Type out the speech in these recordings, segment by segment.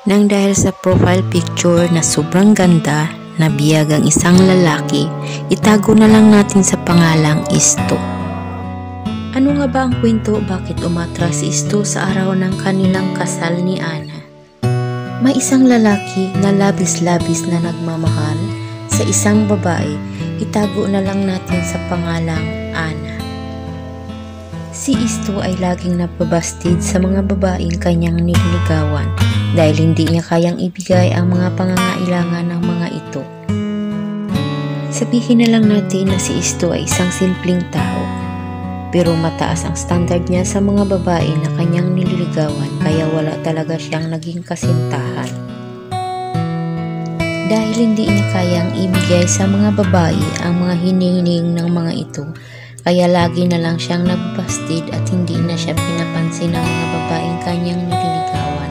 Nang dahil sa profile picture na sobrang ganda, nabiyag ang isang lalaki, itago na lang natin sa pangalang Isto. Ano nga ba ang kwento bakit umatras si Isto sa araw ng kanilang kasal ni Ana? May isang lalaki na labis-labis na nagmamahal sa isang babae, itago na lang natin sa pangalang Ana. Si Isto ay laging napabastid sa mga babaeng kanyang nililigawan dahil hindi niya kayang ibigay ang mga pangangailangan ng mga ito. Sabihin na lang natin na si Isto ay isang simpleng tao, pero mataas ang standard niya sa mga babae na kanyang nililigawan kaya wala talaga siyang naging kasintahan. Dahil hindi niya kayang ibigay sa mga babae ang mga hinihiling ng mga ito, kaya lagi na lang siyang nagbastid at hindi na siya pinapansin ng mga babaeng kanyang nililigawan.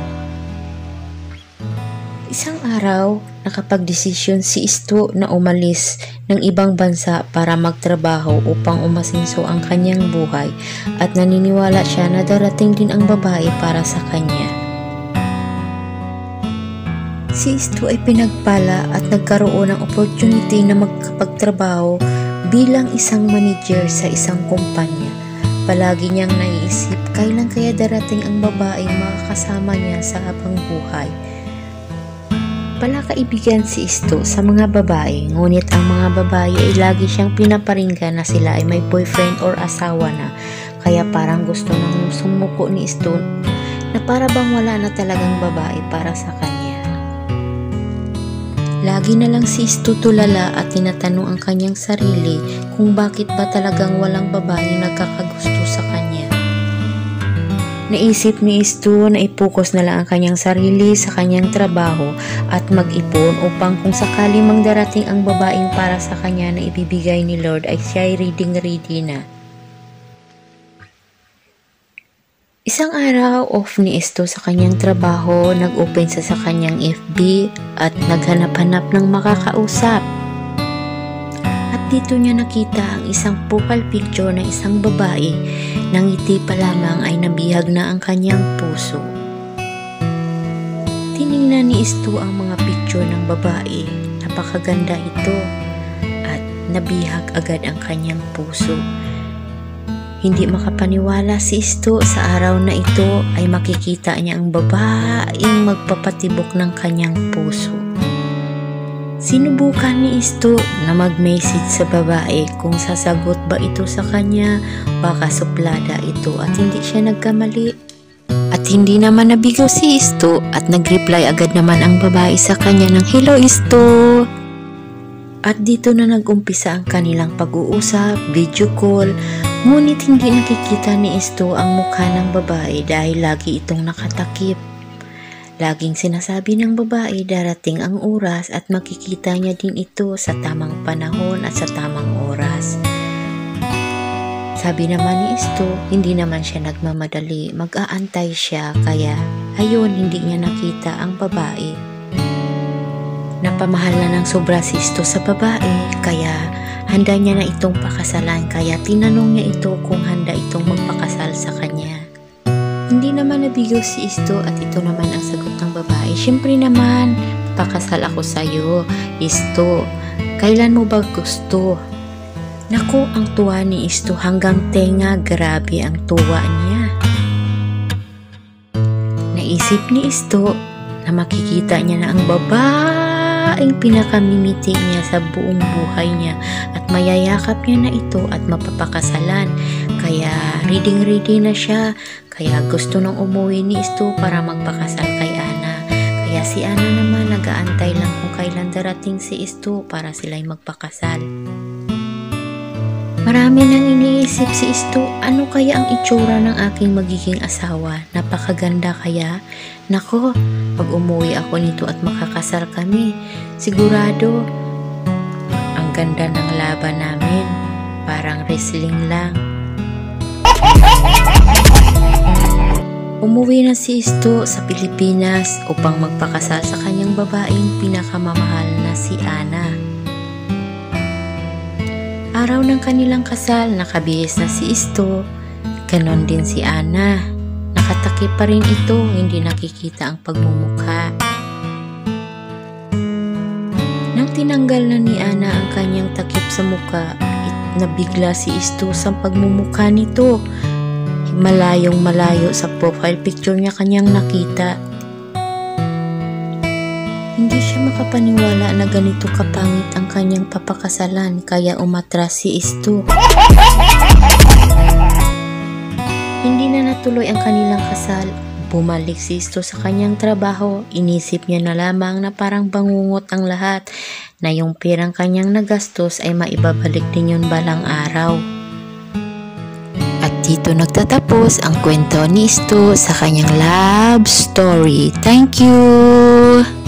Isang araw, nakapagdesisyon si Isto na umalis ng ibang bansa para magtrabaho upang umasinso ang kanyang buhay at naniniwala siya na darating din ang babae para sa kanya. Si Isto ay pinagpala at nagkaroon ng opportunity na magkapagtrabaho bilang isang manager sa isang kumpanya. Palagi niyang naiisip kailan kaya darating ang babaeng makakasama niya sa habang buhay. Palakaibigan si Isto sa mga babae, ngunit ang mga babae ay lagi siyang pinaparinggan na sila ay may boyfriend or asawa na, kaya parang gusto nang sumuko ni Isto na para bang wala na talagang babae para sa kanya. Lagi na lang si Isto tulala at tinatanong ang kanyang sarili kung bakit ba talagang walang babaeng nagkakagusto sa kanya. Naisip ni Isto na ipokus na lang ang kanyang sarili sa kanyang trabaho at mag-ipon upang kung sakali mang darating ang babaeng para sa kanya na ibibigay ni Lord ay siya ay ready na. Isang araw, off ni Isto sa kanyang trabaho, nag-open sa kanyang FB at naghanap-hanap ng makakausap. At dito niya nakita ang isang profile picture na isang babae, nang ngiti pa lamang ay nabihag na ang kanyang puso. Tiningnan ni Isto ang mga picture ng babae, napakaganda ito at nabihag agad ang kanyang puso. Hindi makapaniwala si Isto sa araw na ito ay makikita niya ang babaeng magpapatibok ng kanyang puso. Sinubukan ni Isto na mag-message sa babae kung sasagot ba ito sa kanya, baka suplada ito at hindi siya nagkamali. At hindi naman nabigo si Isto at nag-reply agad naman ang babae sa kanya ng "Hello Isto!" At dito na nag-umpisa ang kanilang pag-uusap, video call, ngunit hindi nakikita ni Isto ang mukha ng babae dahil lagi itong nakatakip. Laging sinasabi ng babae darating ang oras at makikita niya din ito sa tamang panahon at sa tamang oras. Sabi naman ni Isto, hindi naman siya nagmamadali, mag-aantay siya kaya ayun hindi niya nakita ang babae. Napamahal na ng sobra si Isto sa babae kaya handa niya na itong pakasalan kaya tinanong niya ito kung handa itong magpakasal sa kanya. Hindi naman nabigo si Isto at ito naman ang sagot ng babae. Siyempre naman, pakasal ako sa iyo, Isto. Kailan mo ba gusto? Naku, ang tuwa ni Isto hanggang tenga, grabe ang tuwa niya. Naisip ni Isto na makikita niya na ang babaeng pinakamimiti niya sa buong buhay niya at mayayakap niya na ito at mapapakasalan. Kaya ready na siya. Kaya gusto nang umuwi ni Isto para magpakasal kay Ana. Kaya si Ana naman nag-aantay lang kung kailan darating si Isto para sila'y magpakasal. Marami nang iniisip si Isto, ano kaya ang itsura ng aking magiging asawa? Napakaganda kaya? Nako, pag umuwi ako nito at makakasal kami, sigurado ang ganda ng laban namin. Parang wrestling lang. Umuwi na si Isto sa Pilipinas upang magpakasal sa kanyang babaeng pinakamamahal na si Ana. Araw ng kanilang kasal, nakabihis na si Isto, ganon din si Ana. Nakatakip pa rin ito, hindi nakikita ang pagmumukha. Nang tinanggal na ni Ana ang kanyang takip sa muka, nabigla si Isto sa pagmumukha nito. Malayong malayo sa profile picture niya kanyang nakita. Hindi siya makapaniwala na ganito kapangit ang kanyang papakasalan, kaya umatras si Isto. Hindi na natuloy ang kanilang kasal. Bumalik si Isto sa kanyang trabaho. Inisip niya na lamang na parang bangungot ang lahat, na yung perang kanyang nagastos ay maibabalik din yun balang araw. At dito nagtatapos ang kwento ni Isto sa kanyang love story. Thank you!